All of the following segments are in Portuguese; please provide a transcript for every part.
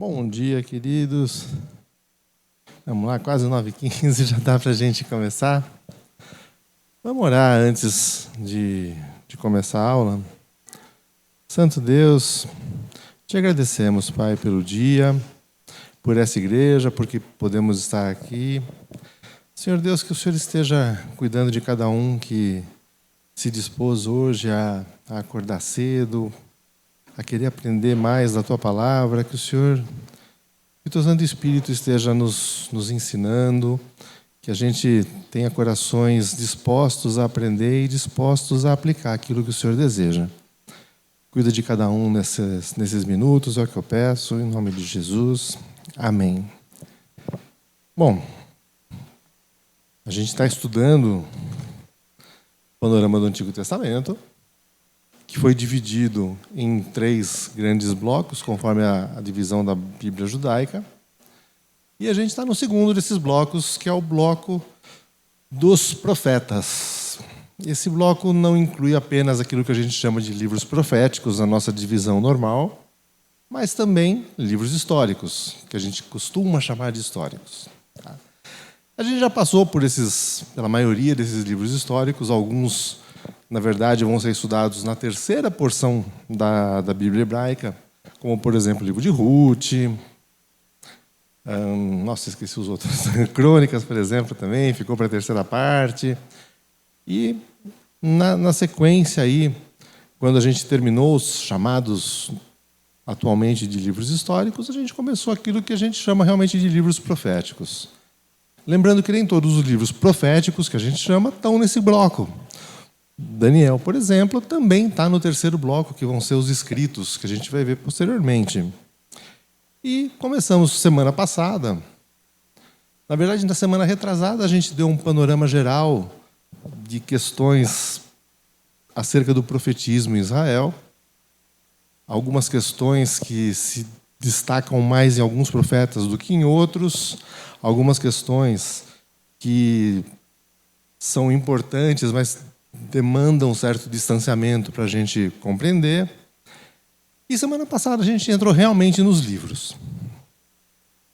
Bom dia, queridos. Vamos lá, quase 9h15, já dá para a gente começar. Vamos orar antes de começar a aula. Santo Deus, te agradecemos, Pai, pelo dia, por essa igreja, porque podemos estar aqui. Senhor Deus, que o Senhor esteja cuidando de cada um que se dispôs hoje a acordar cedo, a querer aprender mais da Tua Palavra, que o Senhor, que o Teu Santo Espírito esteja nos ensinando, que a gente tenha corações dispostos a aprender e dispostos a aplicar aquilo que o Senhor deseja. Cuida de cada um nesses minutos, é o que eu peço, em nome de Jesus. Amém. Bom, a gente está estudando o panorama do Antigo Testamento, que foi dividido em 3 grandes blocos, conforme a divisão da Bíblia judaica. E a gente está no segundo desses blocos, que é o bloco dos profetas. Esse bloco não inclui apenas aquilo que a gente chama de livros proféticos, na nossa divisão normal, mas também livros históricos, que a gente costuma chamar de históricos. Tá? A gente já passou pela maioria desses livros históricos, alguns, na verdade, vão ser estudados na terceira porção da Bíblia hebraica, como, por exemplo, o livro de Ruth. Esqueci os outros. Crônicas, por exemplo, também, ficou para a terceira parte. E, na sequência, aí, quando a gente terminou os chamados atualmente de livros históricos, a gente começou aquilo que a gente chama realmente de livros proféticos. Lembrando que nem todos os livros proféticos que a gente chama estão nesse bloco. Daniel, por exemplo, também está no terceiro bloco, que vão ser os escritos, que a gente vai ver posteriormente. E começamos semana passada. Na verdade, na semana retrasada, a gente deu um panorama geral de questões acerca do profetismo em Israel. Algumas questões que se destacam mais em alguns profetas do que em outros. Algumas questões que são importantes, mas demandam um certo distanciamento para a gente compreender. E semana passada a gente entrou realmente nos livros.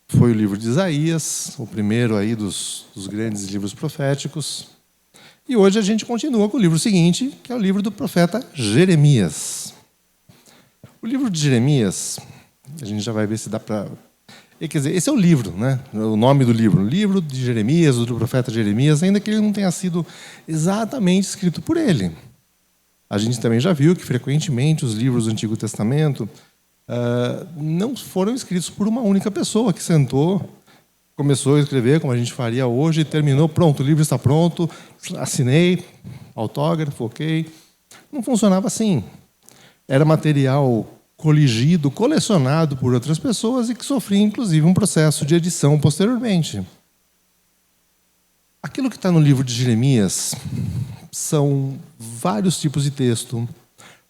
Foi o livro de Isaías, o primeiro aí dos grandes livros proféticos. E hoje a gente continua com o livro seguinte, que é o livro do profeta Jeremias. O livro de Jeremias, a gente já vai ver se dá para... Quer dizer, esse é o livro, né? O nome do livro. O livro de Jeremias, do profeta Jeremias, ainda que ele não tenha sido exatamente escrito por ele. A gente também já viu que, frequentemente, os livros do Antigo Testamento não foram escritos por uma única pessoa que sentou, começou a escrever, como a gente faria hoje, e terminou, pronto, o livro está pronto, assinei, autógrafo, ok. Não funcionava assim. Era material coligido, colecionado por outras pessoas e que sofria, inclusive, um processo de edição posteriormente. Aquilo que está no livro de Jeremias são vários tipos de texto,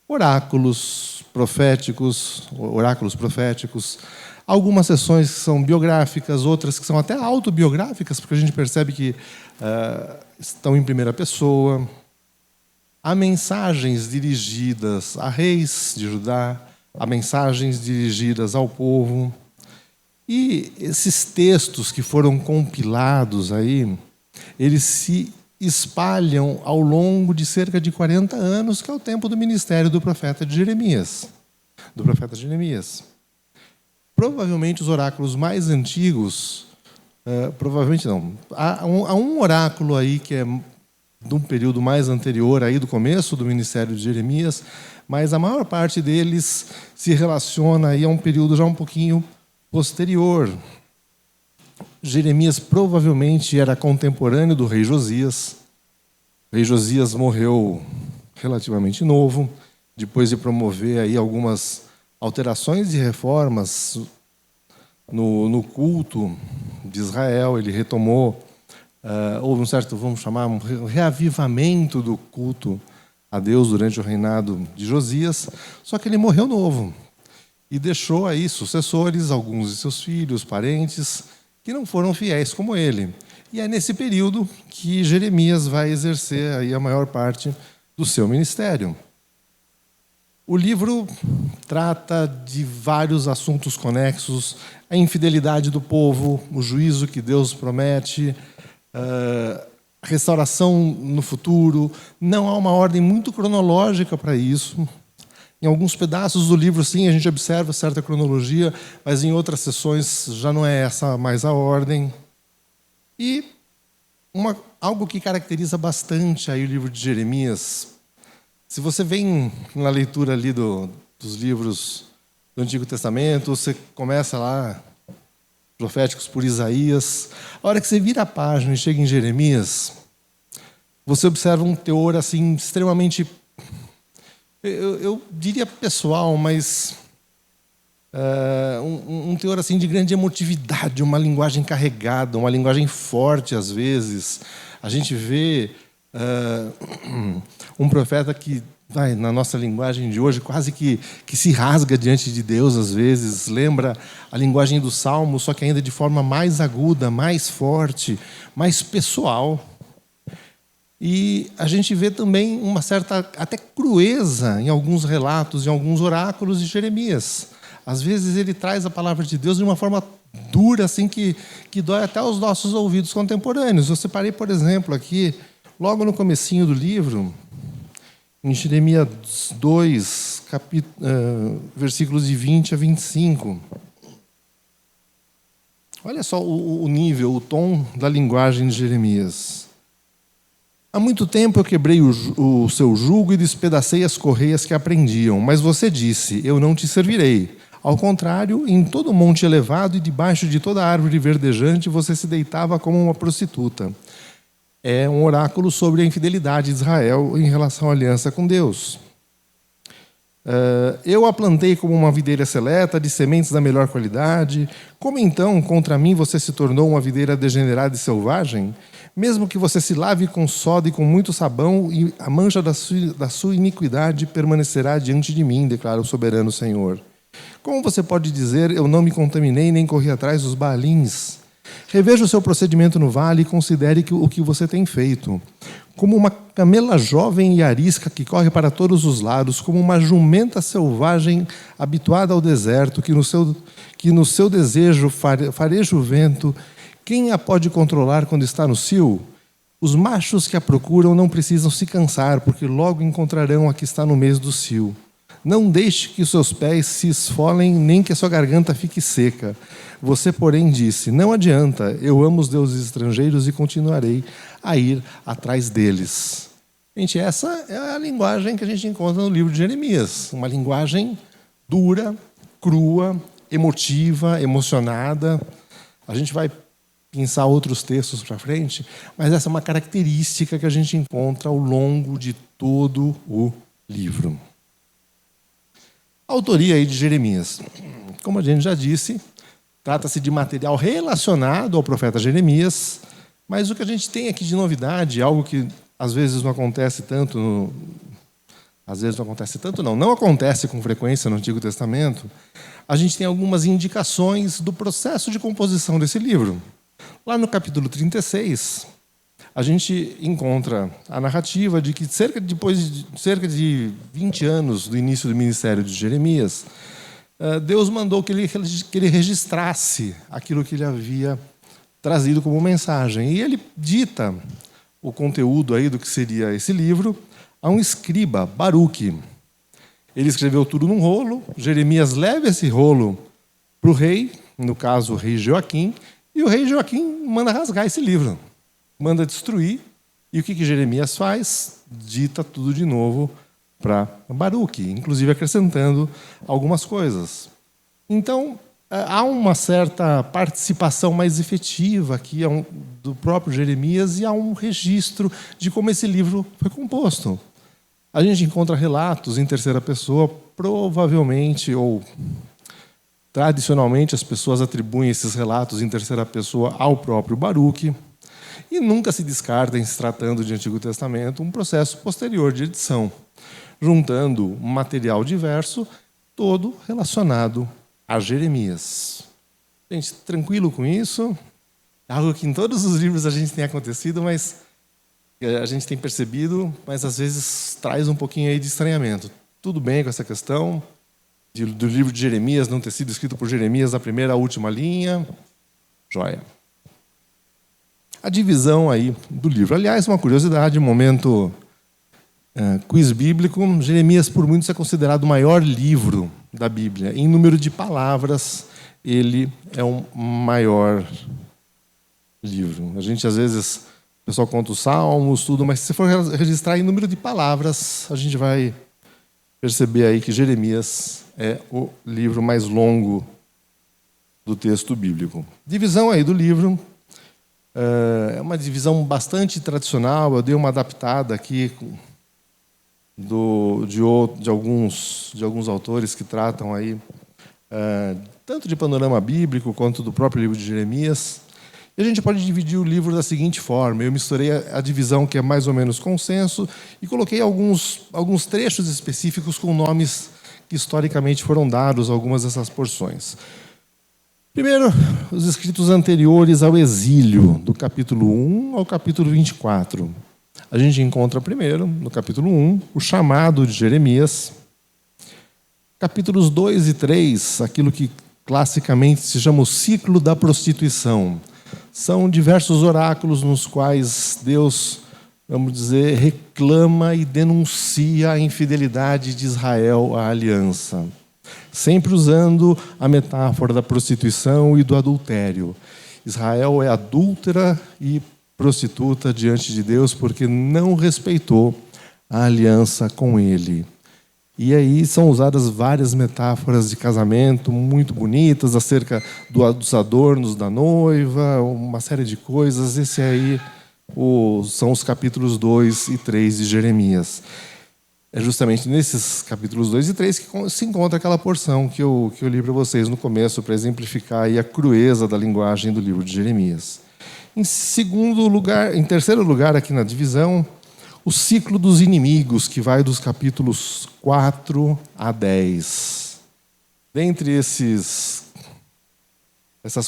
oráculos proféticos, algumas sessões que são biográficas, outras que são até autobiográficas, porque a gente percebe que estão em primeira pessoa. Há mensagens dirigidas a reis de Judá, há mensagens dirigidas ao povo. E esses textos que foram compilados aí, eles se espalham ao longo de cerca de 40 anos, que é o tempo do ministério do profeta Jeremias. Provavelmente os oráculos mais antigos, provavelmente não, há um oráculo aí que é de um período mais anterior, aí do começo do ministério de Jeremias, mas a maior parte deles se relaciona aí a um período já um pouquinho posterior. Jeremias provavelmente era contemporâneo do rei Josias. O rei Josias morreu relativamente novo, depois de promover aí algumas alterações e reformas no culto de Israel. Ele retomou, houve um certo, vamos chamar, um reavivamento do culto a Deus durante o reinado de Josias, só que ele morreu novo e deixou aí sucessores, alguns de seus filhos, parentes, que não foram fiéis como ele. E é nesse período que Jeremias vai exercer aí a maior parte do seu ministério. O livro trata de vários assuntos conexos: a infidelidade do povo, o juízo que Deus promete, a restauração no futuro. Não há uma ordem muito cronológica para isso. Em alguns pedaços do livro, sim, a gente observa certa cronologia, mas em outras sessões já não é essa mais a ordem. E algo que caracteriza bastante aí o livro de Jeremias, se você vem na leitura ali dos livros do Antigo Testamento, você começa lá, proféticos por Isaías, a hora que você vira a página e chega em Jeremias, você observa um teor assim extremamente, eu diria pessoal, mas um teor assim de grande emotividade, uma linguagem carregada, uma linguagem forte às vezes. A gente vê um profeta que, na nossa linguagem de hoje, quase que se rasga diante de Deus às vezes, lembra a linguagem do Salmo, só que ainda de forma mais aguda, mais forte, mais pessoal. E a gente vê também uma certa até crueza em alguns relatos, em alguns oráculos de Jeremias. Às vezes ele traz a palavra de Deus de uma forma dura, assim, que dói até os nossos ouvidos contemporâneos. Eu separei, por exemplo, aqui, logo no comecinho do livro, em Jeremias 2, versículos de 20 a 25. Olha só o nível, o tom da linguagem de Jeremias. Há muito tempo eu quebrei o seu jugo e despedacei as correias que aprendiam, mas você disse, eu não te servirei. Ao contrário, em todo monte elevado e debaixo de toda árvore verdejante, você se deitava como uma prostituta. É um oráculo sobre a infidelidade de Israel em relação à aliança com Deus. Eu a plantei como uma videira seleta, de sementes da melhor qualidade. Como então, contra mim, você se tornou uma videira degenerada e selvagem? Mesmo que você se lave com soda e com muito sabão, e a mancha da sua iniquidade permanecerá diante de mim, declara o soberano Senhor. Como você pode dizer, eu não me contaminei nem corri atrás dos Baalins? Reveja o seu procedimento no vale e considere o que você tem feito. Como uma camela jovem e arisca que corre para todos os lados, como uma jumenta selvagem habituada ao deserto, que no seu desejo fareja o vento, quem a pode controlar quando está no cio? Os machos que a procuram não precisam se cansar, porque logo encontrarão a que está no meio do cio. Não deixe que os seus pés se esfolem, nem que a sua garganta fique seca. Você, porém, disse, não adianta, eu amo os deuses estrangeiros e continuarei a ir atrás deles. Gente, essa é a linguagem que a gente encontra no livro de Jeremias. Uma linguagem dura, crua, emotiva, emocionada. A gente vai pensar outros textos para frente, mas essa é uma característica que a gente encontra ao longo de todo o livro. A autoria aí de Jeremias, como a gente já disse, trata-se de material relacionado ao profeta Jeremias, mas o que a gente tem aqui de novidade, algo que às vezes não acontece tanto, não acontece com frequência no Antigo Testamento, a gente tem algumas indicações do processo de composição desse livro. Lá no capítulo 36, a gente encontra a narrativa de que depois de cerca de 20 anos do início do ministério de Jeremias, Deus mandou que ele registrasse aquilo que ele havia trazido como mensagem. E ele dita o conteúdo aí do que seria esse livro a um escriba, Baruque. Ele escreveu tudo num rolo, Jeremias leva esse rolo para o rei, no caso o rei Joaquim, e o rei Joaquim manda rasgar esse livro. Manda destruir, e o que Jeremias faz? Dita tudo de novo para Baruque, inclusive acrescentando algumas coisas. Então, há uma certa participação mais efetiva aqui do próprio Jeremias e há um registro de como esse livro foi composto. A gente encontra relatos em terceira pessoa, provavelmente, ou tradicionalmente as pessoas atribuem esses relatos em terceira pessoa ao próprio Baruque, e nunca se descarta, em se tratando de Antigo Testamento, um processo posterior de edição, juntando um material diverso, todo relacionado a Jeremias. Gente, tranquilo com isso? É algo que em todos os livros a gente tem acontecido, mas a gente tem percebido, mas às vezes traz um pouquinho aí de estranhamento. tudo bem com essa questão do livro de Jeremias não ter sido escrito por Jeremias da primeira à última linha? Joia. A divisão aí do livro. Aliás, uma curiosidade, um momento quiz bíblico. Jeremias, por muitos, é considerado o maior livro da Bíblia. Em número de palavras, ele é o maior livro. A gente, às vezes, o pessoal conta os salmos, tudo, mas se for registrar em número de palavras, a gente vai perceber aí que Jeremias é o livro mais longo do texto bíblico. Divisão aí do livro. É uma divisão bastante tradicional. Eu dei uma adaptada aqui de alguns autores que tratam aí tanto de panorama bíblico quanto do próprio livro de Jeremias. E a gente pode dividir o livro da seguinte forma. Eu misturei a divisão que é mais ou menos consenso e coloquei alguns trechos específicos com nomes que historicamente foram dados a algumas dessas porções. Primeiro, os escritos anteriores ao exílio, do capítulo 1 ao capítulo 24. A gente encontra primeiro, no capítulo 1, o chamado de Jeremias. Capítulos 2 e 3, aquilo que classicamente se chama o ciclo da prostituição. São diversos oráculos nos quais Deus, vamos dizer, reclama e denuncia a infidelidade de Israel à aliança. Sempre usando a metáfora da prostituição e do adultério. Israel é adúltera e prostituta diante de Deus porque não respeitou a aliança com Ele. E aí são usadas várias metáforas de casamento muito bonitas acerca dos adornos da noiva, uma série de coisas. Esse aí são os capítulos 2 e 3 de Jeremias. É justamente nesses capítulos 2 e 3 que se encontra aquela porção que eu li para vocês no começo, para exemplificar aí a crueza da linguagem do livro de Jeremias. Em terceiro lugar, aqui na divisão, o ciclo dos inimigos, que vai dos capítulos 4 a 10. Dentre essas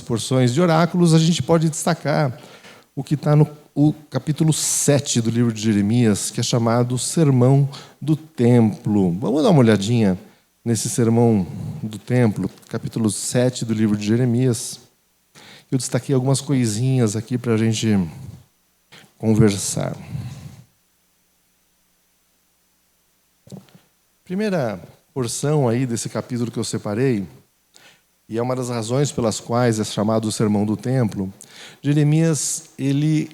porções de oráculos, a gente pode destacar o que está no capítulo 7 do livro de Jeremias, que é chamado Sermão do Templo. Vamos dar uma olhadinha nesse Sermão do Templo, capítulo 7 do livro de Jeremias. Eu destaquei algumas coisinhas aqui para a gente conversar. Primeira porção aí desse capítulo que eu separei, e é uma das razões pelas quais é chamado o Sermão do Templo, Jeremias, ele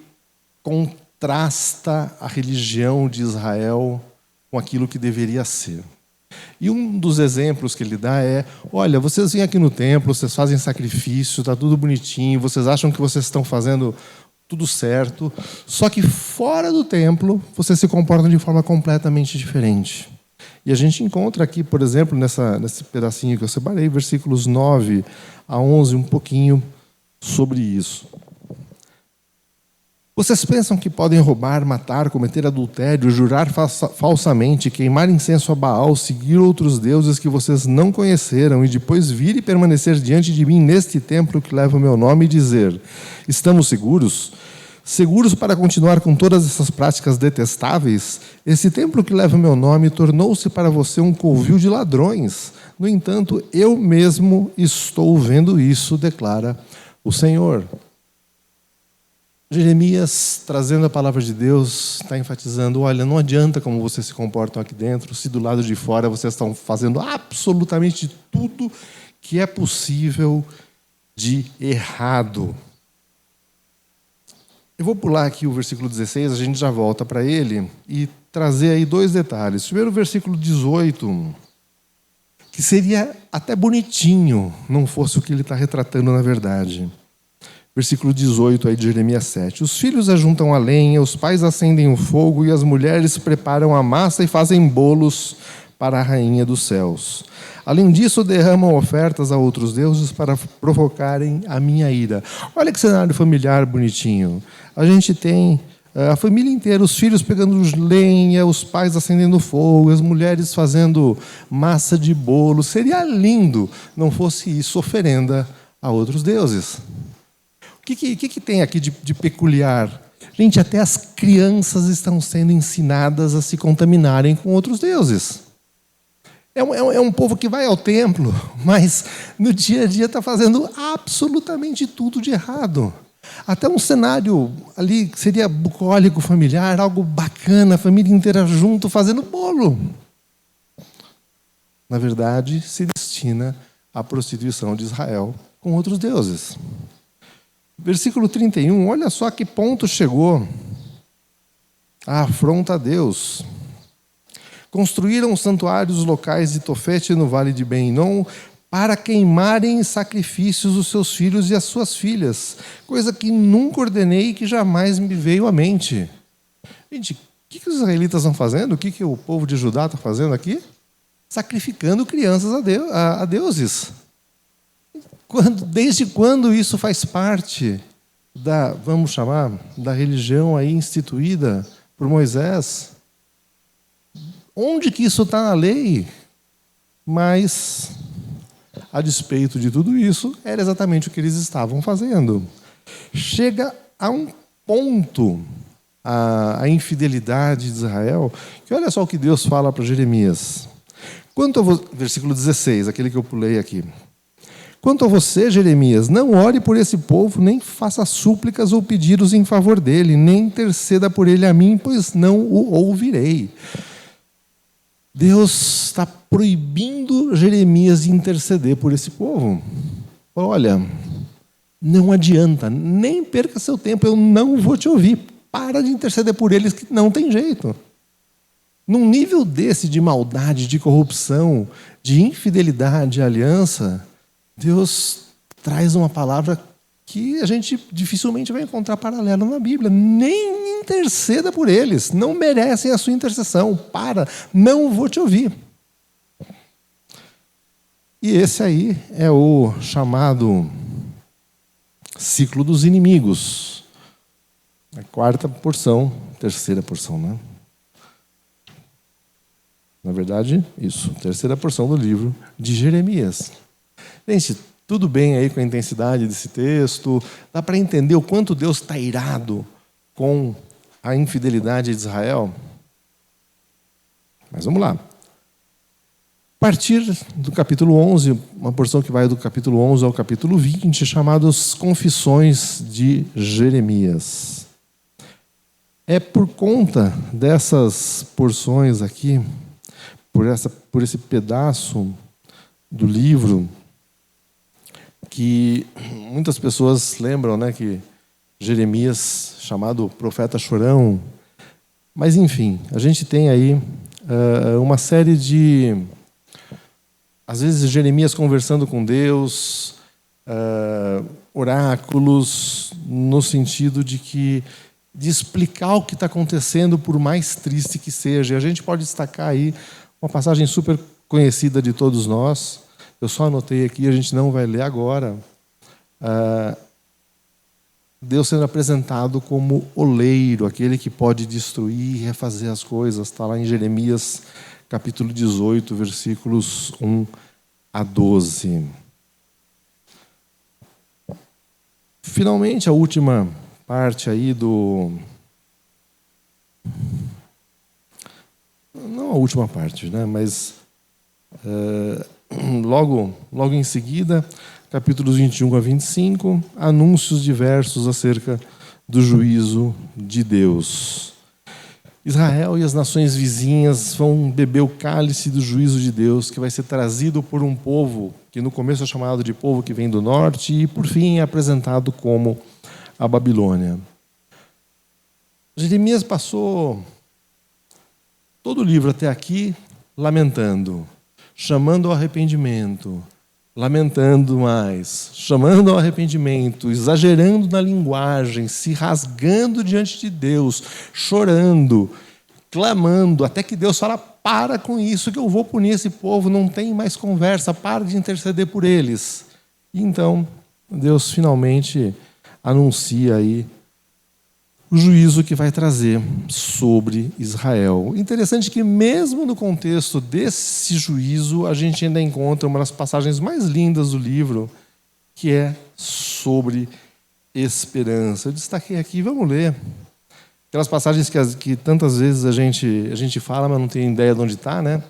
contrasta a religião de Israel com aquilo que deveria ser. E um dos exemplos que ele dá é: olha, vocês vêm aqui no templo, vocês fazem sacrifício, está tudo bonitinho, vocês acham que vocês estão fazendo tudo certo, só que fora do templo vocês se comportam de forma completamente diferente. E a gente encontra aqui, por exemplo, nesse pedacinho que eu separei, versículos 9 a 11, um pouquinho sobre isso. Vocês pensam que podem roubar, matar, cometer adultério, jurar falsamente, queimar incenso a Baal, seguir outros deuses que vocês não conheceram e depois vir e permanecer diante de mim neste templo que leva o meu nome e dizer: estamos seguros? Seguros para continuar com todas essas práticas detestáveis? Esse templo que leva o meu nome tornou-se para você um covil de ladrões. No entanto, eu mesmo estou vendo isso, declara o Senhor. Jeremias, trazendo a palavra de Deus, está enfatizando: olha, não adianta como vocês se comportam aqui dentro, se do lado de fora vocês estão fazendo absolutamente tudo que é possível de errado. Eu vou pular aqui o versículo 16, a gente já volta para ele, e trazer aí dois detalhes. Primeiro, o versículo 18, que seria até bonitinho, não fosse o que ele está retratando na verdade. Versículo 18 aí de Jeremias 7. Os filhos ajuntam a lenha, os pais acendem o fogo e as mulheres preparam a massa e fazem bolos para a rainha dos céus. Além disso, derramam ofertas a outros deuses para provocarem a minha ira. Olha que cenário familiar bonitinho. A gente tem a família inteira, os filhos pegando lenha, os pais acendendo fogo, as mulheres fazendo massa de bolo. Seria lindo não fosse isso oferenda a outros deuses. O que tem aqui de peculiar? Gente, até as crianças estão sendo ensinadas a se contaminarem com outros deuses. É um povo que vai ao templo, mas no dia a dia está fazendo absolutamente tudo de errado. Até um cenário ali que seria bucólico, familiar, algo bacana, a família inteira junto, fazendo bolo. Na verdade, se destina à prostituição de Israel com outros deuses. Versículo 31, olha só a que ponto chegou a afronta a Deus. Construíram santuários locais de Tofete no vale de Ben-Hinom para queimarem sacrifícios os seus filhos e as suas filhas, coisa que nunca ordenei e que jamais me veio à mente. Gente, o que os israelitas estão fazendo? O que o povo de Judá está fazendo aqui? Sacrificando crianças a deuses. Desde quando isso faz parte da, vamos chamar, da religião aí instituída por Moisés? Onde que isso está na lei? Mas, a despeito de tudo isso, era exatamente o que eles estavam fazendo. Chega a um ponto a infidelidade de Israel, que olha só o que Deus fala para Jeremias. Versículo 16, aquele que eu pulei aqui. Quanto a você, Jeremias, não ore por esse povo, nem faça súplicas ou pedidos em favor dele, nem interceda por ele a mim, pois não o ouvirei. Deus está proibindo Jeremias de interceder por esse povo. Olha, não adianta, nem perca seu tempo, eu não vou te ouvir. Para de interceder por eles, que não tem jeito. Num nível desse de maldade, de corrupção, de infidelidade à aliança, Deus traz uma palavra que a gente dificilmente vai encontrar paralelo na Bíblia. Nem interceda por eles, não merecem a sua intercessão. Para, não vou te ouvir. E esse aí é o chamado ciclo dos inimigos. A quarta porção, terceira porção, né? Na verdade, isso, terceira porção do livro de Jeremias. Gente, tudo bem aí com a intensidade desse texto, dá para entender o quanto Deus está irado com a infidelidade de Israel? Mas vamos lá. A partir do capítulo 11, uma porção que vai do capítulo 11 ao capítulo 20, chamados Confissões de Jeremias. É por conta dessas porções aqui, por esse pedaço do livro, que muitas pessoas lembram, né, que Jeremias, chamado profeta chorão. Mas, enfim, a gente tem aí uma série de, às vezes, Jeremias conversando com Deus, oráculos, no sentido de explicar o que está acontecendo, por mais triste que seja. E a gente pode destacar aí uma passagem super conhecida de todos nós. Eu só anotei aqui, a gente não vai ler agora. Deus sendo apresentado como oleiro, aquele que pode destruir e refazer as coisas. Está lá em Jeremias, capítulo 18, versículos 1 a 12. Finalmente, a última parte aí do... Não a última parte, né? Mas logo em seguida, capítulos 21 a 25, anúncios diversos acerca do juízo de Deus. Israel e as nações vizinhas vão beber o cálice do juízo de Deus, que vai ser trazido por um povo, que no começo é chamado de povo que vem do norte, e por fim é apresentado como a Babilônia. Jeremias passou todo o livro até aqui lamentando, chamando ao arrependimento, lamentando mais, chamando ao arrependimento, exagerando na linguagem, se rasgando diante de Deus, chorando, clamando, até que Deus fala: para com isso que eu vou punir esse povo, não tem mais conversa, para de interceder por eles. E então, Deus finalmente anuncia aí o juízo que vai trazer sobre Israel. Interessante que mesmo no contexto desse juízo, a gente ainda encontra uma das passagens mais lindas do livro, que é sobre esperança. Eu destaquei aqui, vamos ler. Aquelas passagens que tantas vezes a gente fala, mas não tem ideia de onde está, né?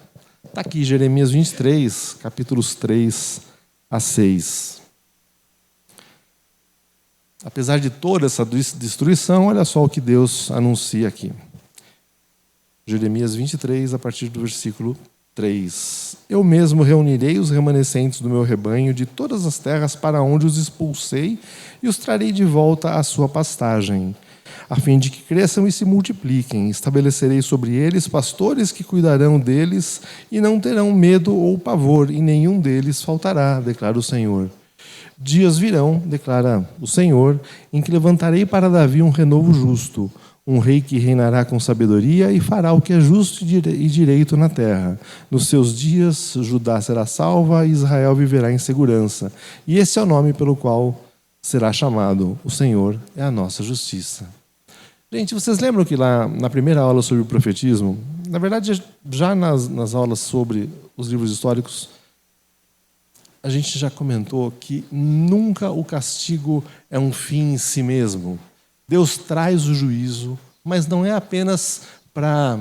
Está aqui Jeremias 23, capítulos 3 a 6. Apesar de toda essa destruição, olha só o que Deus anuncia aqui. Jeremias 23, a partir do versículo 3. Eu mesmo reunirei os remanescentes do meu rebanho de todas as terras para onde os expulsei e os trarei de volta à sua pastagem, a fim de que cresçam e se multipliquem. Estabelecerei sobre eles pastores que cuidarão deles e não terão medo ou pavor, e nenhum deles faltará, declara o Senhor. Dias virão, declara o Senhor, em que levantarei para Davi um renovo justo, um rei que reinará com sabedoria e fará o que é justo e direito na terra. Nos seus dias, Judá será salva e Israel viverá em segurança. E esse é o nome pelo qual será chamado: o Senhor é a nossa justiça. Gente, vocês lembram que lá na primeira aula sobre o profetismo, na verdade, já nas aulas sobre os livros históricos, a gente já comentou que nunca o castigo é um fim em si mesmo. Deus traz o juízo, mas não é apenas para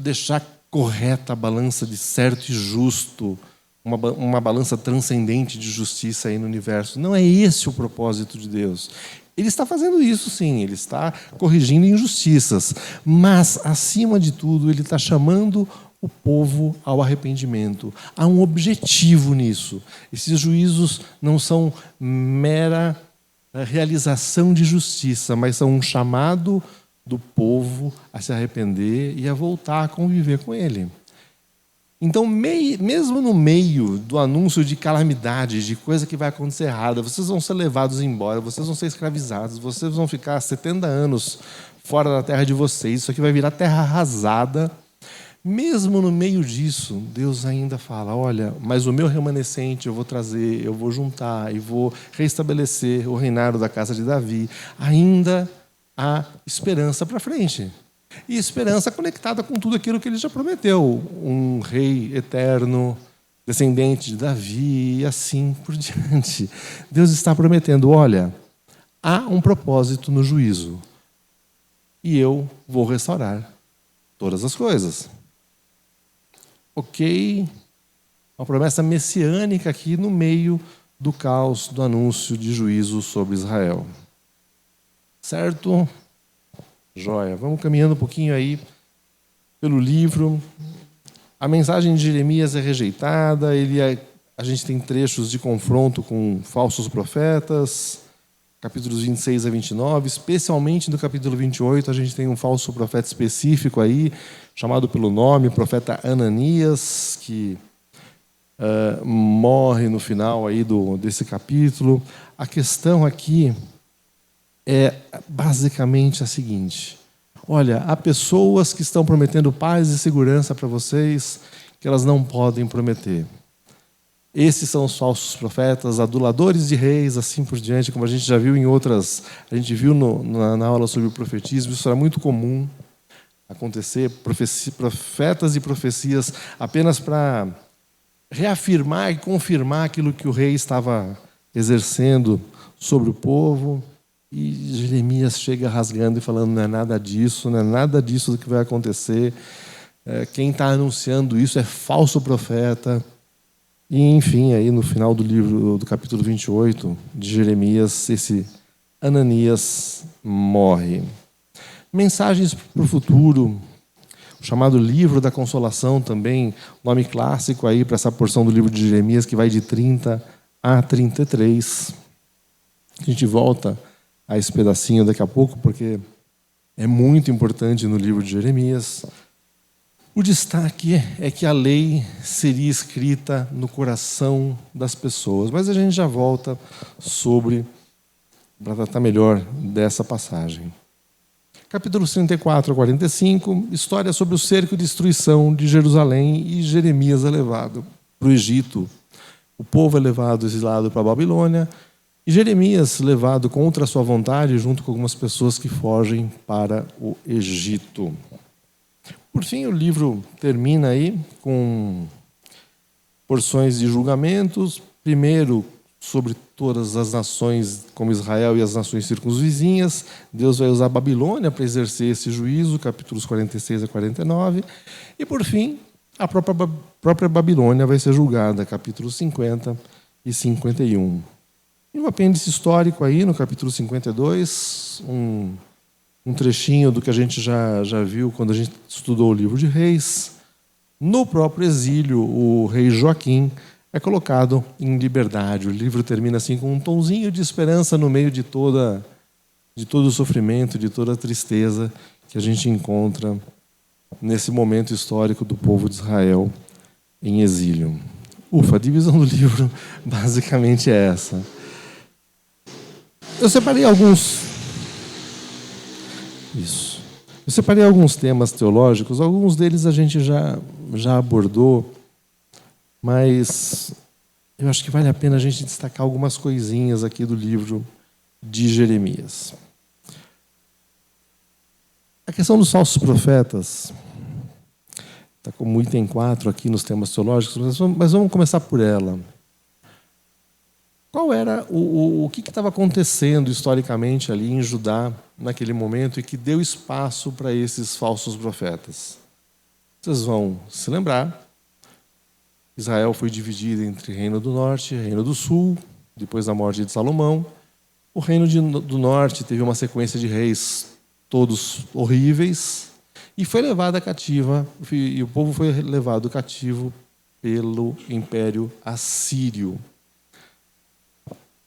deixar correta a balança de certo e justo, uma balança transcendente de justiça aí no universo. Não é esse o propósito de Deus. Ele está fazendo isso, sim, ele está corrigindo injustiças, mas, acima de tudo, ele está chamando o povo ao arrependimento. Há um objetivo nisso. Esses juízos não são mera realização de justiça, mas são um chamado do povo a se arrepender e a voltar a conviver com ele. Então, mesmo no meio do anúncio de calamidade, de coisa que vai acontecer errada, vocês vão ser levados embora, vocês vão ser escravizados, vocês vão ficar 70 anos fora da terra de vocês, isso aqui vai virar terra arrasada. Mesmo no meio disso, Deus ainda fala: olha, mas o meu remanescente eu vou trazer, eu vou juntar e vou restabelecer o reinado da casa de Davi. Ainda há esperança para frente. E esperança conectada com tudo aquilo que ele já prometeu. Um rei eterno, descendente de Davi e assim por diante. Deus está prometendo: olha, há um propósito no juízo. E eu vou restaurar todas as coisas. Ok, uma promessa messiânica aqui no meio do caos do anúncio de juízo sobre Israel. Certo? Joia. Vamos caminhando um pouquinho aí pelo livro. A mensagem de Jeremias é rejeitada, a gente tem trechos de confronto com falsos profetas, capítulos 26 a 29, especialmente no capítulo 28, a gente tem um falso profeta específico aí, chamado pelo nome, profeta Ananias, que morre no final aí desse capítulo. A questão aqui é basicamente a seguinte: olha, há pessoas que estão prometendo paz e segurança para vocês que elas não podem prometer. Esses são os falsos profetas, aduladores de reis, assim por diante, como a gente já viu em outras. A gente viu na aula sobre o profetismo, isso era muito comum acontecer, profetas e profecias apenas para reafirmar e confirmar aquilo que o rei estava exercendo sobre o povo. E Jeremias chega rasgando e falando: não é nada disso, não é nada disso que vai acontecer. Quem está anunciando isso é falso profeta. E, enfim, aí no final do livro, do capítulo 28 de Jeremias, esse Ananias morre. Mensagens para o futuro, o chamado Livro da Consolação também, nome clássico aí para essa porção do livro de Jeremias, que vai de 30 a 33. A gente volta a esse pedacinho daqui a pouco, porque é muito importante no livro de Jeremias. O destaque é que a lei seria escrita no coração das pessoas, mas a gente já volta para tratar melhor dessa passagem. Capítulos 34 a 45, história sobre o cerco e destruição de Jerusalém, e Jeremias é levado para o Egito. O povo é levado exilado para a Babilônia, e Jeremias levado contra a sua vontade, junto com algumas pessoas que fogem para o Egito. Por fim, o livro termina aí com porções de julgamentos. Primeiro, sobre todas as nações, como Israel e as nações circunvizinhas. Deus vai usar a Babilônia para exercer esse juízo, capítulos 46 a 49. E, por fim, a própria Babilônia vai ser julgada, capítulos 50 e 51. E um apêndice histórico aí, no capítulo 52, um trechinho do que a gente já viu quando a gente estudou o livro de Reis. No próprio exílio, o rei Joaquim é colocado em liberdade. O livro termina assim com um tonzinho de esperança no meio de todo o sofrimento, de toda a tristeza que a gente encontra nesse momento histórico do povo de Israel em exílio. Ufa, a divisão do livro basicamente é essa. Eu separei alguns temas teológicos, alguns deles a gente já abordou, mas eu acho que vale a pena a gente destacar algumas coisinhas aqui do livro de Jeremias. A questão dos falsos profetas está como item 4 aqui nos temas teológicos, mas vamos começar por ela. Qual era o que estava acontecendo historicamente ali em Judá naquele momento e que deu espaço para esses falsos profetas? Vocês vão se lembrar, Israel foi dividido entre Reino do Norte e Reino do Sul, depois da morte de Salomão. O Reino do Norte teve uma sequência de reis todos horríveis e foi levado a cativa, e o povo foi levado cativo pelo Império Assírio.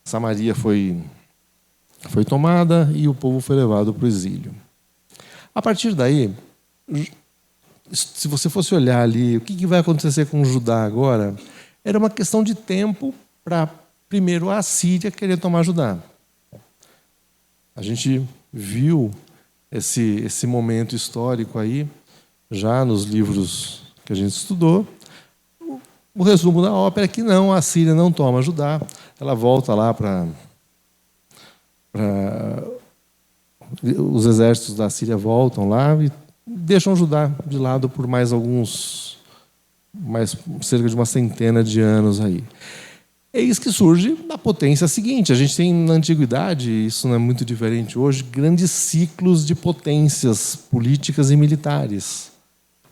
Samaria foi tomada e o povo foi levado para o exílio. A partir daí, se você fosse olhar ali, o que vai acontecer com Judá agora, era uma questão de tempo para, primeiro, a Assíria querer tomar Judá. A gente viu esse momento histórico aí, já nos livros que a gente estudou. O resumo da ópera é que não, a Síria não toma Judá, ela volta lá para os exércitos da Síria voltam lá e deixam Judá de lado por mais cerca de uma centena de anos aí. Eis que surge a potência seguinte. A gente tem na antiguidade, isso não é muito diferente hoje, grandes ciclos de potências políticas e militares.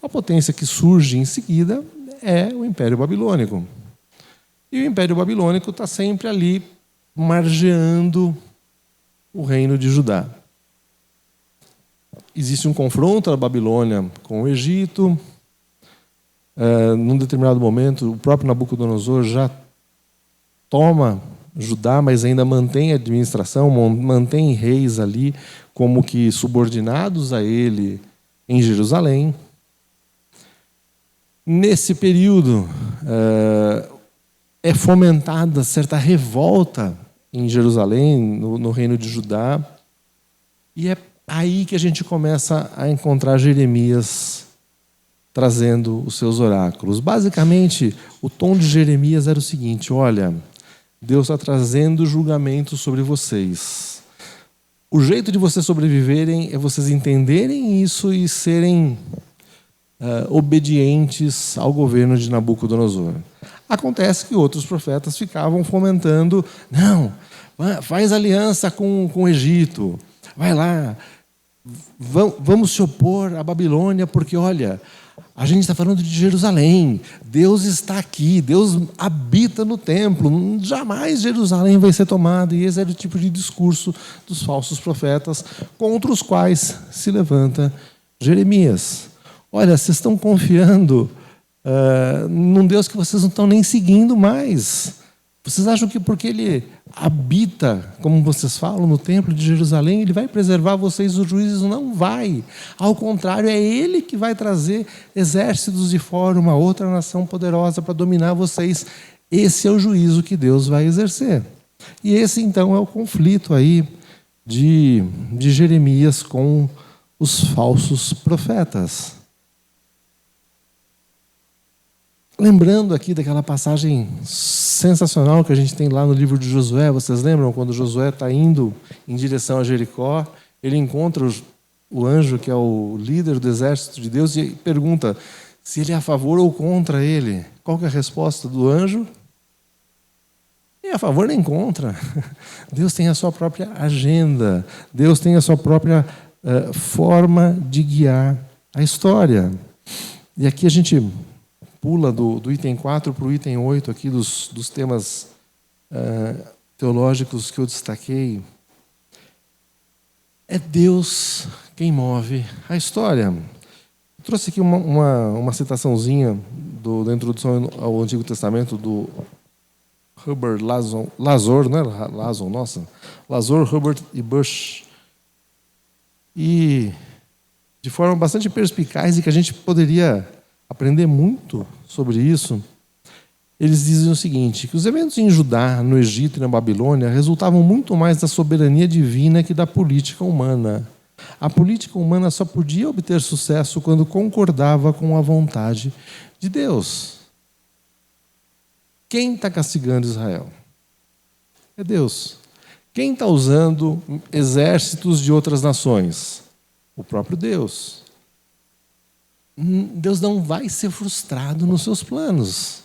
A potência que surge em seguida é o Império Babilônico. E o Império Babilônico está sempre ali margeando o reino de Judá. Existe um confronto da Babilônia com o Egito. Num determinado momento, o próprio Nabucodonosor já toma Judá, mas ainda mantém a administração, mantém reis ali como que subordinados a ele em Jerusalém. Nesse período, é fomentada certa revolta em Jerusalém, no reino de Judá, e é aí que a gente começa a encontrar Jeremias trazendo os seus oráculos. Basicamente, o tom de Jeremias era o seguinte: olha, Deus está trazendo julgamento sobre vocês. O jeito de vocês sobreviverem é vocês entenderem isso e serem obedientes ao governo de Nabucodonosor. Acontece que outros profetas ficavam fomentando: não, faz aliança com o Egito, vai lá, vamos se opor à Babilônia, porque, olha, a gente está falando de Jerusalém, Deus está aqui, Deus habita no templo, jamais Jerusalém vai ser tomada. E esse era o tipo de discurso dos falsos profetas contra os quais se levanta Jeremias. Olha, vocês estão confiando num Deus que vocês não estão nem seguindo mais. Vocês acham que porque Ele habita, como vocês falam, no templo de Jerusalém, Ele vai preservar vocês do juízo? Não vai. Ao contrário, é Ele que vai trazer exércitos de fora, uma outra nação poderosa para dominar vocês. Esse é o juízo que Deus vai exercer. E esse, então, é o conflito aí de Jeremias com os falsos profetas. Lembrando aqui daquela passagem sensacional que a gente tem lá no livro de Josué, vocês lembram quando Josué está indo em direção a Jericó, ele encontra o anjo que é o líder do exército de Deus e pergunta se ele é a favor ou contra ele. Qual que é a resposta do anjo? Nem a favor nem contra. Deus tem a sua própria agenda. Deus tem a sua própria forma de guiar a história. E aqui a gente pula do item 4 para o item 8 aqui dos temas teológicos que eu destaquei. É Deus quem move a história. Eu trouxe aqui uma citaçãozinha da introdução ao Antigo Testamento do Herbert Lazor, não é Lazor, nossa, Lazor, Herbert e Bush. E de forma bastante perspicaz e que a gente poderia aprender muito sobre isso, eles dizem o seguinte, que os eventos em Judá, no Egito e na Babilônia resultavam muito mais da soberania divina que da política humana. A política humana só podia obter sucesso quando concordava com a vontade de Deus. Quem está castigando Israel? É Deus. Quem está usando exércitos de outras nações? O próprio Deus. Deus não vai ser frustrado nos seus planos.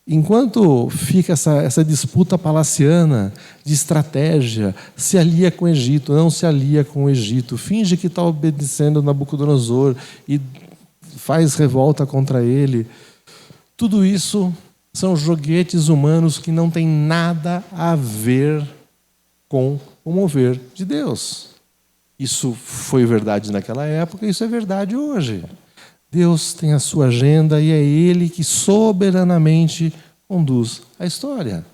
Enquanto fica essa disputa palaciana de estratégia, se alia com o Egito, não se alia com o Egito, finge que está obedecendo Nabucodonosor e faz revolta contra ele, tudo isso são joguetes humanos que não têm nada a ver com o mover de Deus. Isso foi verdade naquela época, isso é verdade hoje. Deus tem a sua agenda e é Ele que soberanamente conduz a história.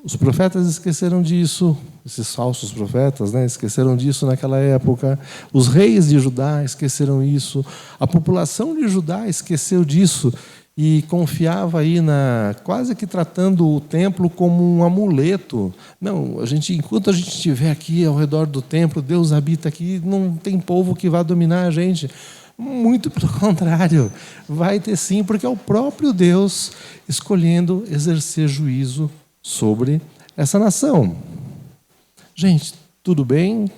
Os profetas esqueceram disso, esses falsos profetas, né, esqueceram disso naquela época. Os reis de Judá esqueceram isso. A população de Judá esqueceu disso e confiava aí quase que tratando o templo como um amuleto. Não, enquanto a gente estiver aqui ao redor do templo, Deus habita aqui, não tem povo que vá dominar a gente. Muito pelo contrário, vai ter sim, porque é o próprio Deus escolhendo exercer juízo sobre essa nação. Gente, tudo bem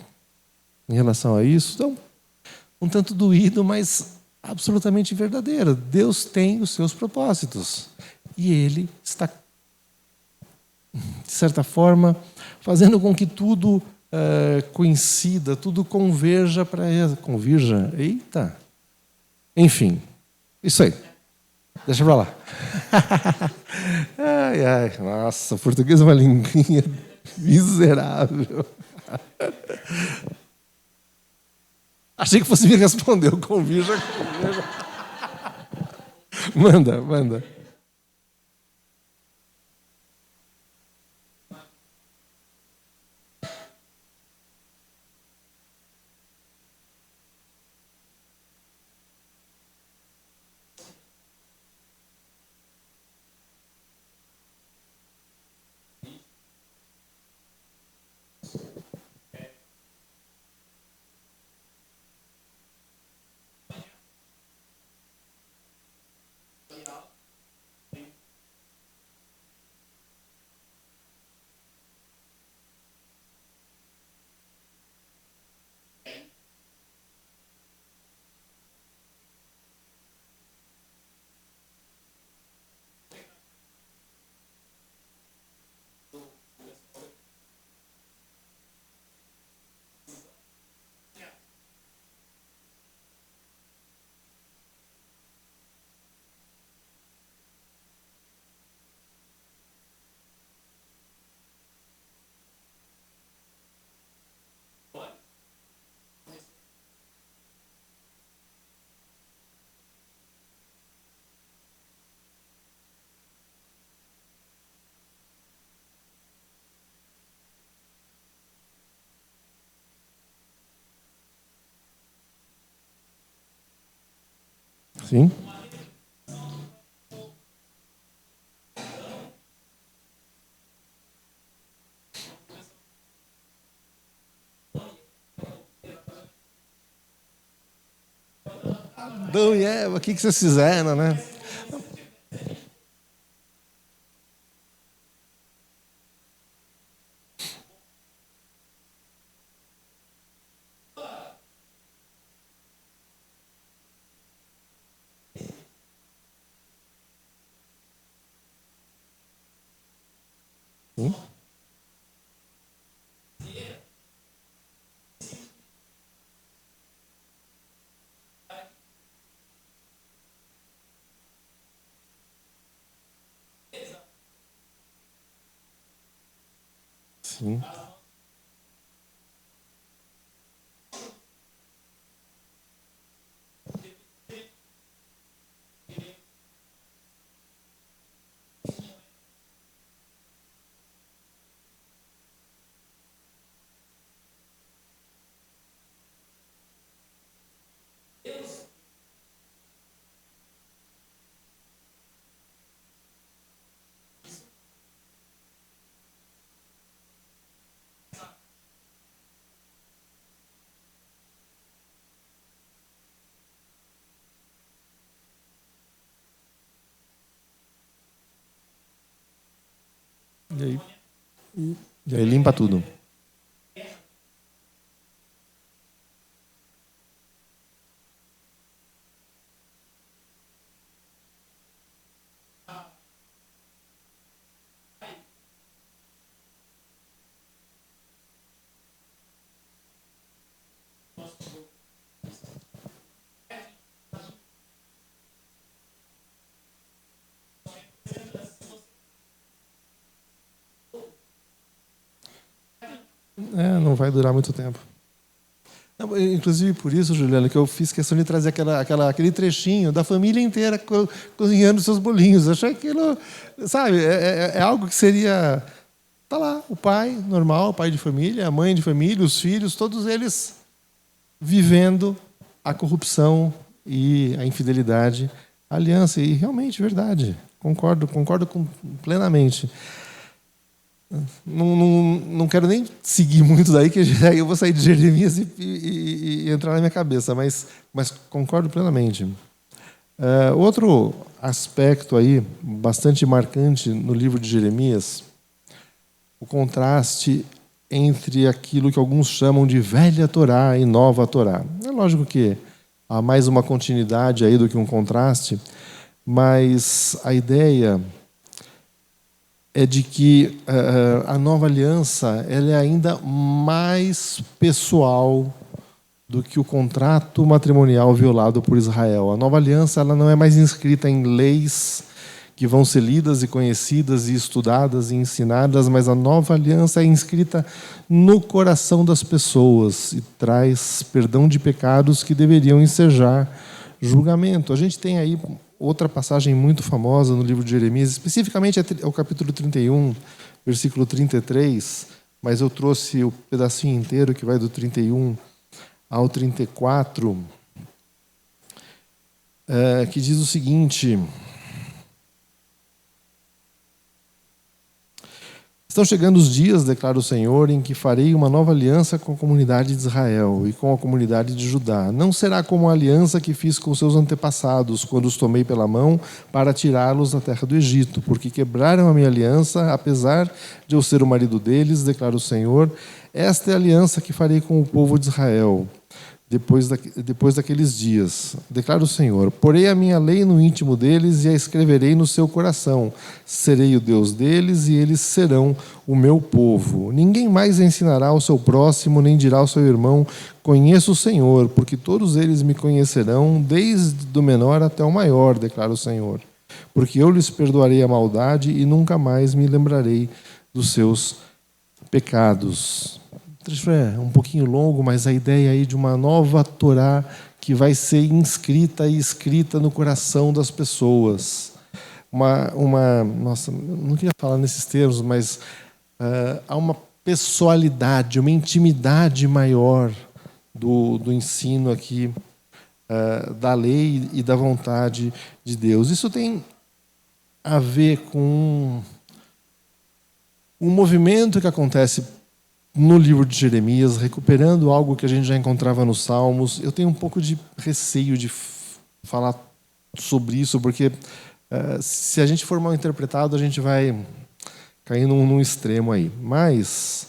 em relação a isso? Então, um tanto doído, mas absolutamente verdadeiro. Deus tem os seus propósitos. E Ele está, de certa forma, fazendo com que tudo coincida, tudo converja para ele. Converja? Eita! Enfim, isso aí. Deixa pra lá. Ai, ai, nossa, português é uma linguinha miserável. Achei que fosse me responder, convirja. Manda. Sim? Adão e Eva, o que vocês fizeram, né? Sim. Sim. E aí, e aí limpa tudo. Não vai durar muito tempo. Não, inclusive por isso, Juliana, que eu fiz questão de trazer aquele trechinho da família inteira cozinhando seus bolinhos. Eu achei aquilo, sabe, é algo que seria... Tá lá, o pai normal, o pai de família, a mãe de família, os filhos, todos eles vivendo a corrupção e a infidelidade, a aliança. E realmente, verdade, concordo plenamente. Não quero nem seguir muito daí, que aí eu vou sair de Jeremias e entrar na minha cabeça, mas concordo plenamente. Outro aspecto aí, bastante marcante no livro de Jeremias, o contraste entre aquilo que alguns chamam de velha Torá e nova Torá. É lógico que há mais uma continuidade aí do que um contraste, mas a ideia é de que a nova aliança ela é ainda mais pessoal do que o contrato matrimonial violado por Israel. A nova aliança ela não é mais inscrita em leis que vão ser lidas e conhecidas e estudadas e ensinadas, mas a nova aliança é inscrita no coração das pessoas e traz perdão de pecados que deveriam ensejar julgamento. A gente tem aí outra passagem muito famosa no livro de Jeremias, especificamente é o capítulo 31, versículo 33, mas eu trouxe o pedacinho inteiro que vai do 31 ao 34, que diz o seguinte: estão chegando os dias, declara o Senhor, em que farei uma nova aliança com a comunidade de Israel e com a comunidade de Judá. Não será como a aliança que fiz com seus antepassados, quando os tomei pela mão para tirá-los da terra do Egito, porque quebraram a minha aliança, apesar de eu ser o marido deles, declara o Senhor. Esta é a aliança que farei com o povo de Israel depois daqueles dias, declara o Senhor. Porei a minha lei no íntimo deles e a escreverei no seu coração. Serei o Deus deles e eles serão o meu povo. Ninguém mais ensinará ao seu próximo, nem dirá ao seu irmão: conheço o Senhor, porque todos eles me conhecerão, desde o menor até o maior, declara o Senhor. Porque eu lhes perdoarei a maldade e nunca mais me lembrarei dos seus pecados. É um pouquinho longo, mas a ideia aí de uma nova Torá que vai ser inscrita e escrita no coração das pessoas. Nossa, não queria falar nesses termos, mas há uma pessoalidade, uma intimidade maior do ensino aqui, da lei e da vontade de Deus. Isso tem a ver com um movimento que acontece no livro de Jeremias, recuperando algo que a gente já encontrava nos Salmos. Eu tenho um pouco de receio de falar sobre isso, porque se a gente for mal interpretado, a gente vai cair num extremo aí. Mas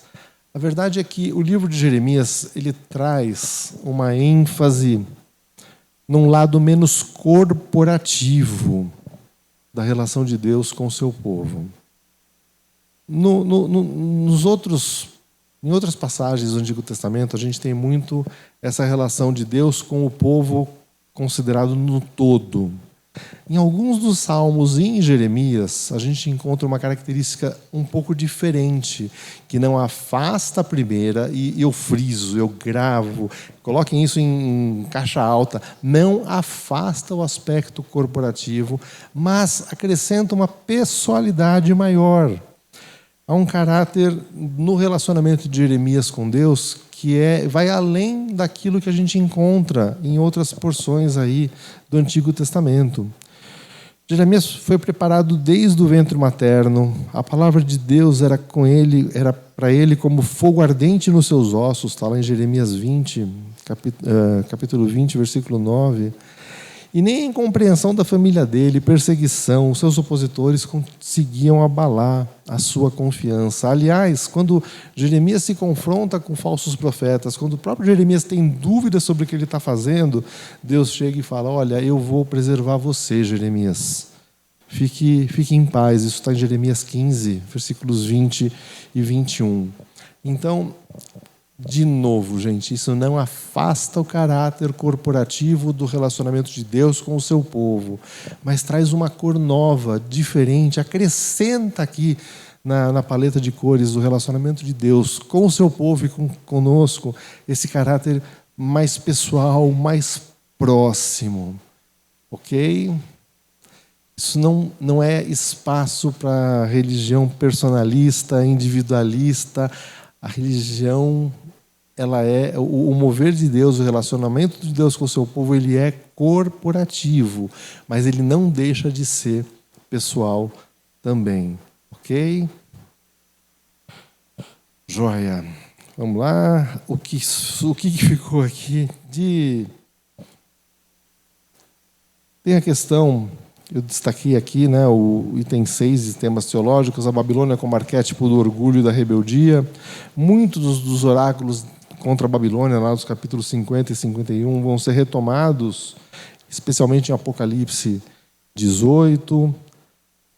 a verdade é que o livro de Jeremias ele traz uma ênfase num lado menos corporativo da relação de Deus com o seu povo. Nos outros, em outras passagens do Antigo Testamento, a gente tem muito essa relação de Deus com o povo considerado no todo. Em alguns dos salmos e em Jeremias, a gente encontra uma característica um pouco diferente, que não afasta a primeira, e eu friso, eu gravo, coloquem isso em caixa alta, não afasta o aspecto corporativo, mas acrescenta uma pessoalidade maior. Há um caráter no relacionamento de Jeremias com Deus que vai além daquilo que a gente encontra em outras porções aí do Antigo Testamento. Jeremias foi preparado desde o ventre materno. A palavra de Deus era para ele como fogo ardente nos seus ossos, está lá em Jeremias 20, capítulo 20, versículo 9. E nem a incompreensão da família dele, perseguição, os seus opositores conseguiam abalar a sua confiança. Aliás, quando Jeremias se confronta com falsos profetas, quando o próprio Jeremias tem dúvidas sobre o que ele está fazendo, Deus chega e fala: olha, eu vou preservar você, Jeremias. Fique em paz. Isso está em Jeremias 15, versículos 20 e 21. Então, de novo, gente, isso não afasta o caráter corporativo do relacionamento de Deus com o seu povo, mas traz uma cor nova, diferente, acrescenta aqui na paleta de cores do relacionamento de Deus com o seu povo e conosco esse caráter mais pessoal, mais próximo. Ok? Isso não é espaço para religião personalista, individualista. A religião, ela é o mover de Deus, o relacionamento de Deus com o seu povo, ele é corporativo, mas ele não deixa de ser pessoal também. Ok? Joia. Vamos lá. O que ficou aqui de... Tem a questão, eu destaquei aqui, né, o item 6 de temas teológicos, a Babilônia como arquétipo do orgulho e da rebeldia. Muitos dos oráculos contra a Babilônia, lá dos capítulos 50 e 51, vão ser retomados, especialmente em Apocalipse 18.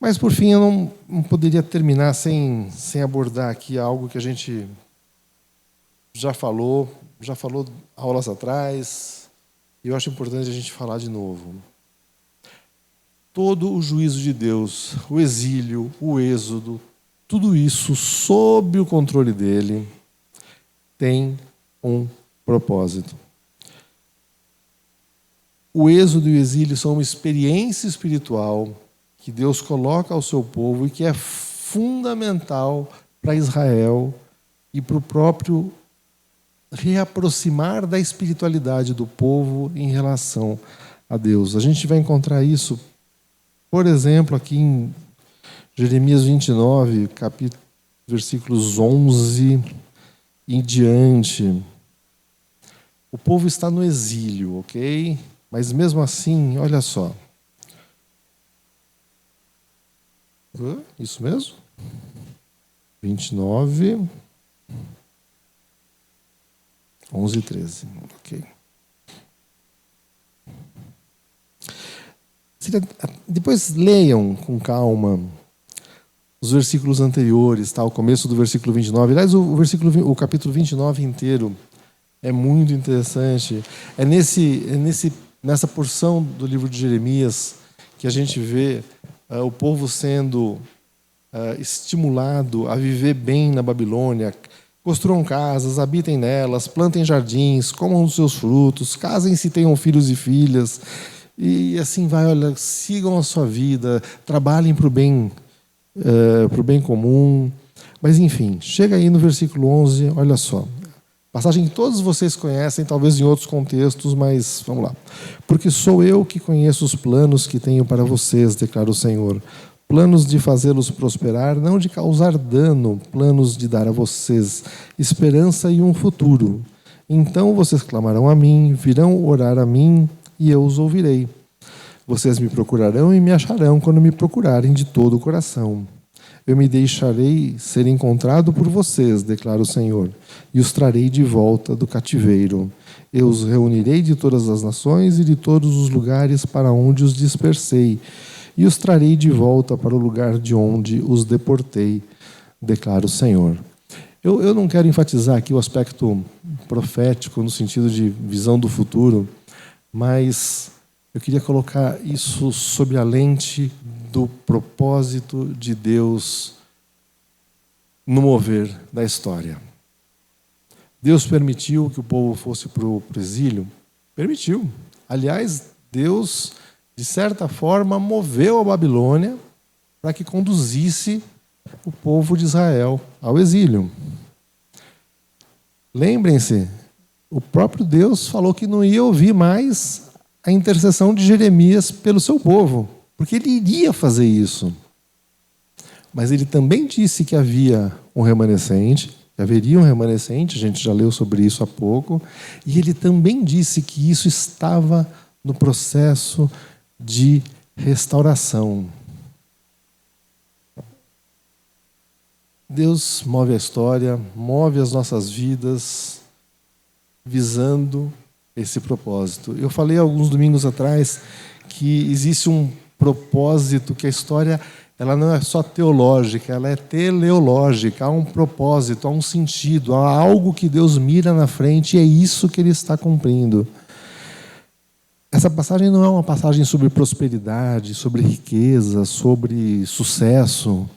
Mas, por fim, eu não poderia terminar sem abordar aqui algo que a gente já falou aulas atrás, e eu acho importante a gente falar de novo. Todo o juízo de Deus, o exílio, o êxodo, tudo isso sob o controle dele, tem um propósito. O êxodo e o exílio são uma experiência espiritual que Deus coloca ao seu povo e que é fundamental para Israel e para o próprio reaproximar da espiritualidade do povo em relação a Deus. A gente vai encontrar isso, por exemplo, aqui em Jeremias 29, versículos 11 em diante. O povo está no exílio, ok? Mas mesmo assim, olha só. Isso mesmo? 29, 11 e 13, ok. Depois leiam com calma os versículos anteriores, tá? O começo do versículo 29. Aliás, o capítulo 29 inteiro é muito interessante. É nessa porção do livro de Jeremias que a gente vê o povo sendo estimulado a viver bem na Babilônia. Construam casas, habitem nelas, plantem jardins, comam os seus frutos, casem-se, tenham filhos e filhas. E assim vai, olha, sigam a sua vida, trabalhem para o bem comum. Mas, enfim, chega aí no versículo 11, olha só. Passagem que todos vocês conhecem, talvez em outros contextos, mas vamos lá. Porque sou eu que conheço os planos que tenho para vocês, declara o Senhor. Planos de fazê-los prosperar, não de causar dano, planos de dar a vocês esperança e um futuro. Então vocês clamarão a mim, virão orar a mim, e eu os ouvirei. Vocês me procurarão e me acharão quando me procurarem de todo o coração. Eu me deixarei ser encontrado por vocês, declara o Senhor, e os trarei de volta do cativeiro. Eu os reunirei de todas as nações e de todos os lugares para onde os dispersei, e os trarei de volta para o lugar de onde os deportei, declara o Senhor. Eu não quero enfatizar aqui o aspecto profético, no sentido de visão do futuro, mas eu queria colocar isso sob a lente do propósito de Deus no mover da história. Deus permitiu que o povo fosse para o exílio? Permitiu. Aliás, Deus, de certa forma, moveu a Babilônia para que conduzisse o povo de Israel ao exílio. Lembrem-se, o próprio Deus falou que não ia ouvir mais a intercessão de Jeremias pelo seu povo, porque ele iria fazer isso. Mas ele também disse que havia um remanescente, que haveria um remanescente, a gente já leu sobre isso há pouco, e ele também disse que isso estava no processo de restauração. Deus move a história, move as nossas vidas, visando esse propósito. Eu falei alguns domingos atrás que existe um propósito, que a história ela não é só teológica, ela é teleológica, há um propósito, há um sentido, há algo que Deus mira na frente e é isso que Ele está cumprindo. Essa passagem não é uma passagem sobre prosperidade, sobre riqueza, sobre sucesso.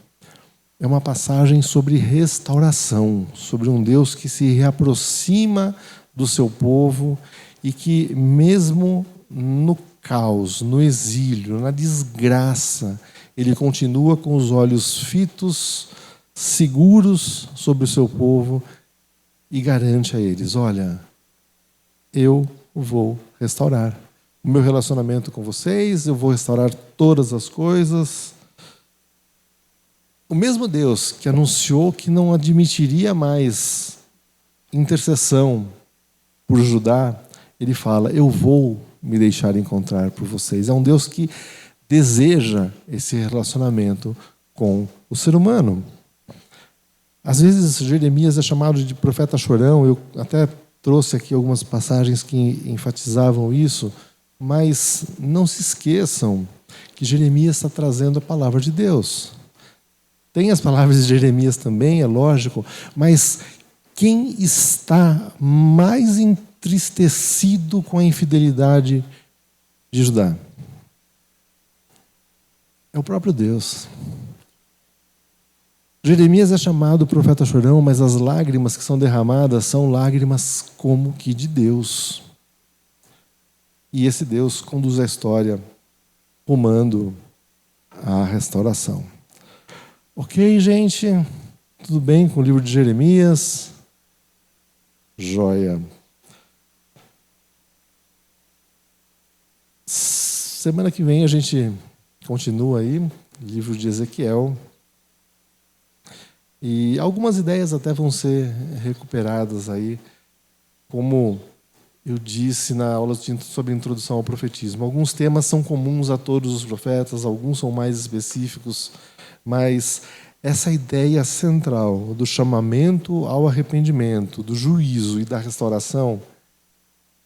É uma passagem sobre restauração, sobre um Deus que se reaproxima do seu povo e que, mesmo no caos, no exílio, na desgraça, ele continua com os olhos fitos, seguros sobre o seu povo e garante a eles: olha, eu vou restaurar o meu relacionamento com vocês, eu vou restaurar todas as coisas. O mesmo Deus que anunciou que não admitiria mais intercessão por Judá, ele fala: eu vou me deixar encontrar por vocês. É um Deus que deseja esse relacionamento com o ser humano. Às vezes Jeremias é chamado de profeta chorão, eu até trouxe aqui algumas passagens que enfatizavam isso, mas não se esqueçam que Jeremias está trazendo a palavra de Deus. Tem as palavras de Jeremias também, é lógico, mas quem está mais entristecido com a infidelidade de Judá? É o próprio Deus. Jeremias é chamado profeta chorão, mas as lágrimas que são derramadas são lágrimas como que de Deus. E esse Deus conduz a história rumando à restauração. Ok, gente? Tudo bem com o livro de Jeremias? Joia. Semana que vem a gente continua aí, livro de Ezequiel. E algumas ideias até vão ser recuperadas aí, como eu disse na aula sobre introdução ao profetismo. Alguns temas são comuns a todos os profetas, alguns são mais específicos, mas essa ideia central do chamamento ao arrependimento, do juízo e da restauração,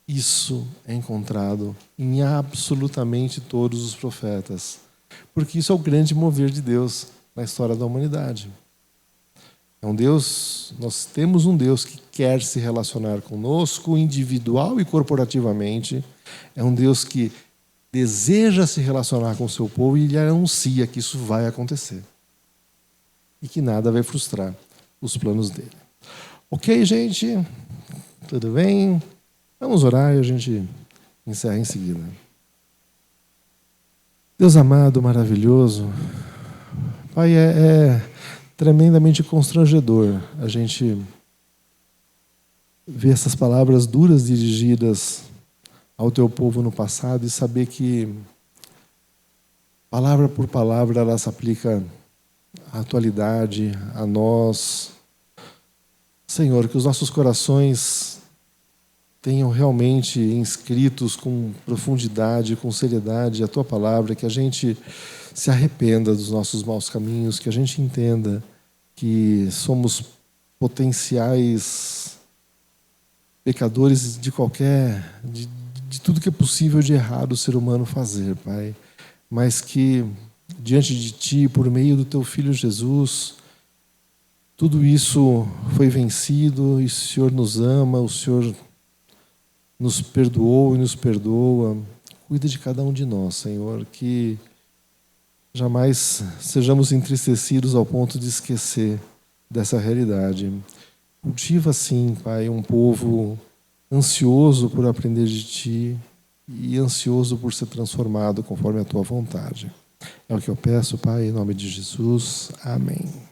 isso é encontrado em absolutamente todos os profetas, porque isso é o grande mover de Deus na história da humanidade. É um Deus, nós temos um Deus que quer se relacionar conosco, individual e corporativamente. É um Deus que deseja se relacionar com o seu povo e ele anuncia que isso vai acontecer. E que nada vai frustrar os planos dele. Ok, gente? Tudo bem? Vamos orar e a gente encerra em seguida. Deus amado, maravilhoso, Pai, é tremendamente constrangedor a gente ver essas palavras duras dirigidas ao teu povo no passado e saber que, palavra por palavra, ela se aplica à atualidade, a nós. Senhor, que os nossos corações tenham realmente inscritos com profundidade, com seriedade a tua palavra, que a gente se arrependa dos nossos maus caminhos, que a gente entenda que somos potenciais pecadores de tudo que é possível de errado o ser humano fazer, Pai. Mas que, diante de Ti, por meio do Teu Filho Jesus, tudo isso foi vencido e o Senhor nos ama, o Senhor nos perdoou e nos perdoa. Cuida de cada um de nós, Senhor, que jamais sejamos entristecidos ao ponto de esquecer dessa realidade. Cultiva, sim, Pai, um povo ansioso por aprender de Ti e ansioso por ser transformado conforme a Tua vontade. É o que eu peço, Pai, em nome de Jesus. Amém.